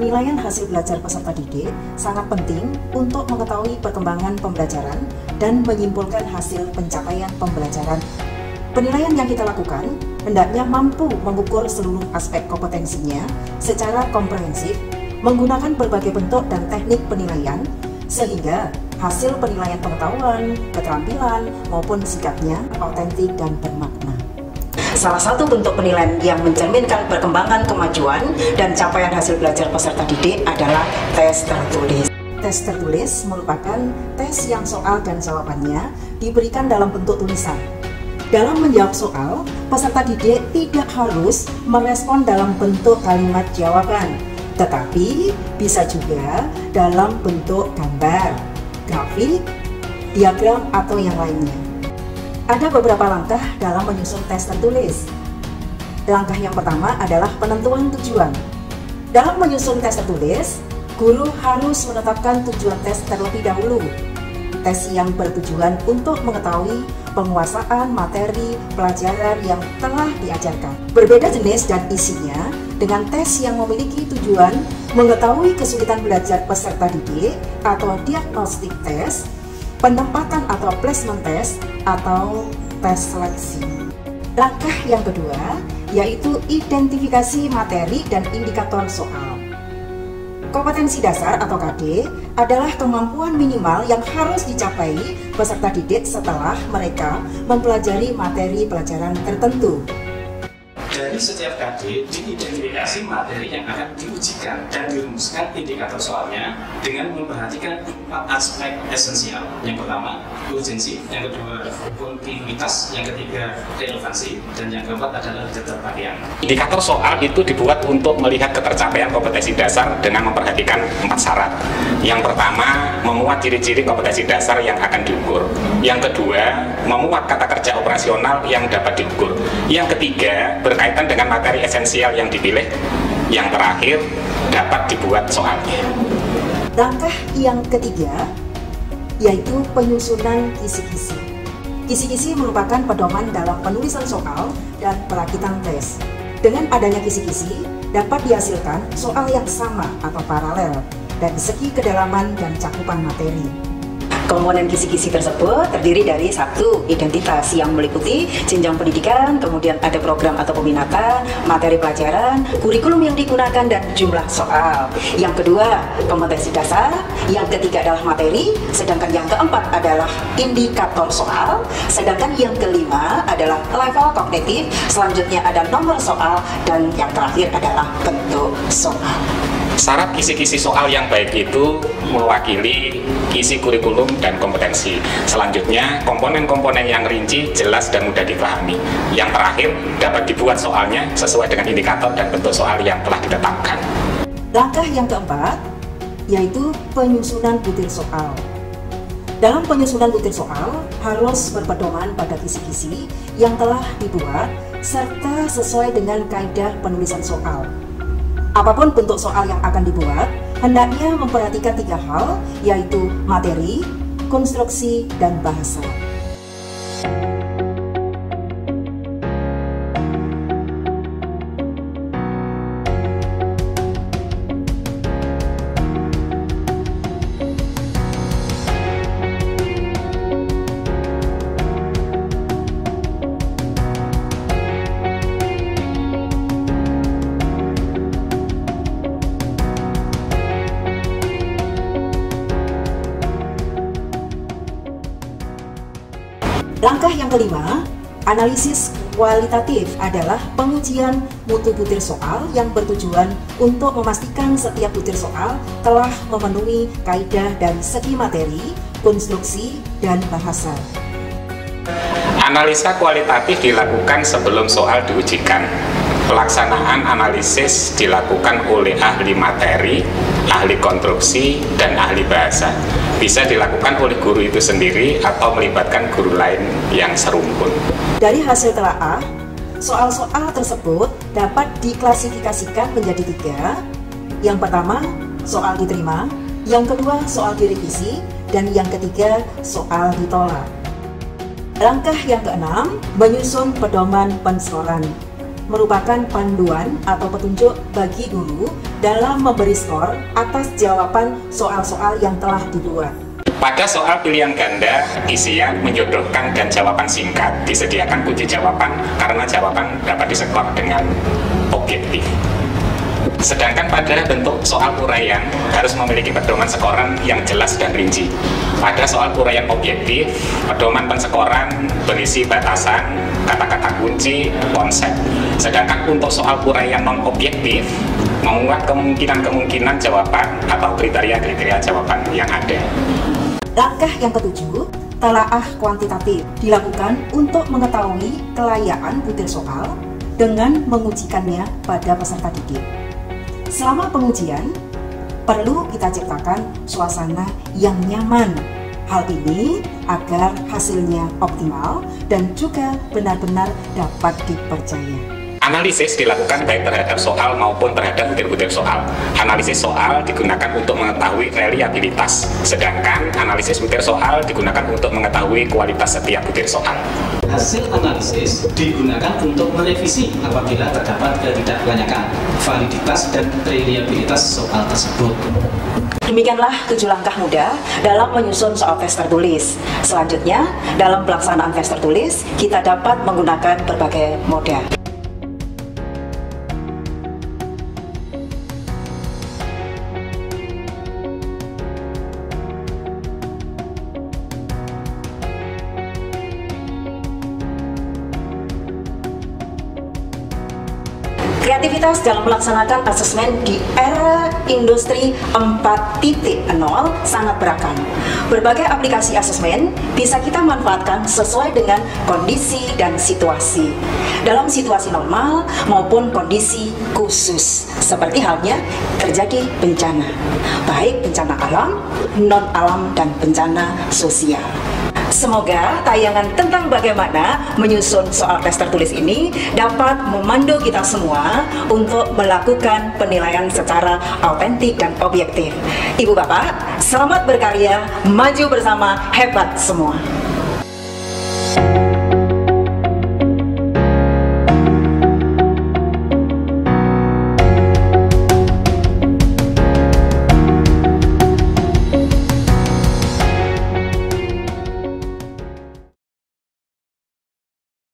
Penilaian hasil belajar peserta didik sangat penting untuk mengetahui perkembangan pembelajaran dan menyimpulkan hasil pencapaian pembelajaran. Penilaian yang kita lakukan hendaknya mampu mengukur seluruh aspek kompetensinya secara komprehensif, menggunakan berbagai bentuk dan teknik penilaian, sehingga hasil penilaian pengetahuan, keterampilan, maupun sikapnya otentik dan bermakna. Salah satu bentuk penilaian yang mencerminkan perkembangan kemajuan dan capaian hasil belajar peserta didik adalah tes tertulis. Tes tertulis merupakan tes yang soal dan jawabannya diberikan dalam bentuk tulisan. Dalam menjawab soal, peserta didik tidak harus merespon dalam bentuk kalimat jawaban, tetapi bisa juga dalam bentuk gambar, grafik, diagram, atau yang lainnya. Ada beberapa langkah dalam menyusun tes tertulis. Langkah yang pertama adalah penentuan tujuan. Dalam menyusun tes tertulis, guru harus menetapkan tujuan tes terlebih dahulu. Tes yang bertujuan untuk mengetahui penguasaan materi pelajaran yang telah diajarkan. Berbeda jenis dan isinya dengan tes yang memiliki tujuan mengetahui kesulitan belajar peserta didik atau diagnostik tes, penempatan atau placement test, atau tes seleksi. Langkah yang kedua yaitu identifikasi materi dan indikator soal. Kompetensi dasar atau KD adalah kemampuan minimal yang harus dicapai peserta didik setelah mereka mempelajari materi pelajaran tertentu. Dari setiap KD diidentifikasi materi yang akan diujikan dan dirumuskan indikator soalnya dengan memperhatikan 4 aspek esensial. Yang pertama, urgensi, yang kedua, kontinuitas, yang ketiga, relevansi, dan yang keempat adalah keterpakaian. Indikator soal itu dibuat untuk melihat ketercapaian kompetensi dasar dengan memperhatikan 4 syarat. Yang pertama, memuat ciri-ciri kompetensi dasar yang akan diukur. Yang kedua, memuat kata kerja operasional yang dapat diukur. Yang ketiga, berkaitan dengan materi esensial yang dipilih. Yang terakhir, dapat dibuat soalnya. Langkah yang ketiga yaitu penyusunan kisi-kisi. Kisi-kisi merupakan pedoman dalam penulisan soal dan perakitan tes. Dengan adanya kisi-kisi, dapat dihasilkan soal yang sama atau paralel dari segi kedalaman dan cakupan materi. Komponen kisi-kisi tersebut terdiri dari 1. Identitas yang meliputi jenjang pendidikan, kemudian ada program atau peminatan, materi pelajaran, kurikulum yang digunakan, dan jumlah soal. Yang kedua, kompetensi dasar. Yang ketiga adalah materi, sedangkan yang keempat adalah indikator soal, sedangkan yang kelima adalah level kognitif, selanjutnya ada nomor soal, dan yang terakhir adalah bentuk soal. Syarat kisi-kisi soal yang baik itu mewakili isi kurikulum dan kompetensi. Selanjutnya, komponen-komponen yang rinci, jelas, dan mudah dipahami. Yang terakhir, dapat dibuat soalnya sesuai dengan indikator dan bentuk soal yang telah ditetapkan. Langkah yang keempat yaitu penyusunan butir soal. Dalam penyusunan butir soal harus berpedoman pada kisi-kisi yang telah dibuat serta sesuai dengan kaidah penulisan soal. Apapun bentuk soal yang akan dibuat, hendaknya memperhatikan 3 hal, yaitu materi, konstruksi, dan bahasa. Langkah yang kelima, analisis kualitatif adalah pengujian mutu butir soal yang bertujuan untuk memastikan setiap butir soal telah memenuhi kaidah dan segi materi, konstruksi, dan bahasa. Analisa kualitatif dilakukan sebelum soal diujikan. Pelaksanaan analisis dilakukan oleh ahli materi, ahli konstruksi, dan ahli bahasa. Bisa dilakukan oleh guru itu sendiri atau melibatkan guru lain yang serumpun. Dari hasil telaah, soal-soal tersebut dapat diklasifikasikan menjadi 3. Yang pertama, soal diterima. Yang kedua, soal direvisi. Dan yang ketiga, soal ditolak. Langkah yang keenam, menyusun pedoman penskoran. merupakan panduan atau petunjuk bagi guru dalam memberi skor atas jawaban soal-soal yang telah dibuat. Pada soal pilihan ganda, isian, menjodohkan, dan jawaban singkat disediakan kunci jawaban karena jawaban dapat diskor dengan objektif. Sedangkan pada bentuk soal uraian harus memiliki pedoman sekoran yang jelas dan rinci. Pada soal uraian objektif, pedoman pensekoran berisi batasan, kata-kata kunci, konsep. Sedangkan untuk soal uraian non-objektif, memuat kemungkinan-kemungkinan jawaban atau kriteria-kriteria jawaban yang ada. Langkah yang ketujuh, telaah kuantitatif dilakukan untuk mengetahui kelayakan butir soal dengan mengujikannya pada peserta didik. Selama pengujian, perlu kita ciptakan suasana yang nyaman. Hal ini agar hasilnya optimal dan juga benar-benar dapat dipercaya. Analisis dilakukan baik terhadap soal maupun terhadap butir-butir soal. Analisis soal digunakan untuk mengetahui reliabilitas, sedangkan analisis butir soal digunakan untuk mengetahui kualitas setiap butir soal. Hasil analisis digunakan untuk merevisi apabila terdapat ketidaklayakan, validitas, dan reliabilitas soal tersebut. Demikianlah 7 langkah mudah dalam menyusun soal tes tertulis. Selanjutnya, dalam pelaksanaan tes tertulis, kita dapat menggunakan berbagai moda. Kreativitas dalam melaksanakan asesmen di era industri 4.0 sangat beragam. Berbagai aplikasi asesmen bisa kita manfaatkan sesuai dengan kondisi dan situasi. Dalam situasi normal maupun kondisi khusus, seperti halnya terjadi bencana, baik bencana alam, non-alam, dan bencana sosial. Semoga tayangan tentang bagaimana menyusun soal tes tertulis ini dapat memandu kita semua untuk melakukan penilaian secara autentik dan objektif. Ibu Bapak, selamat berkarya, maju bersama, hebat semua.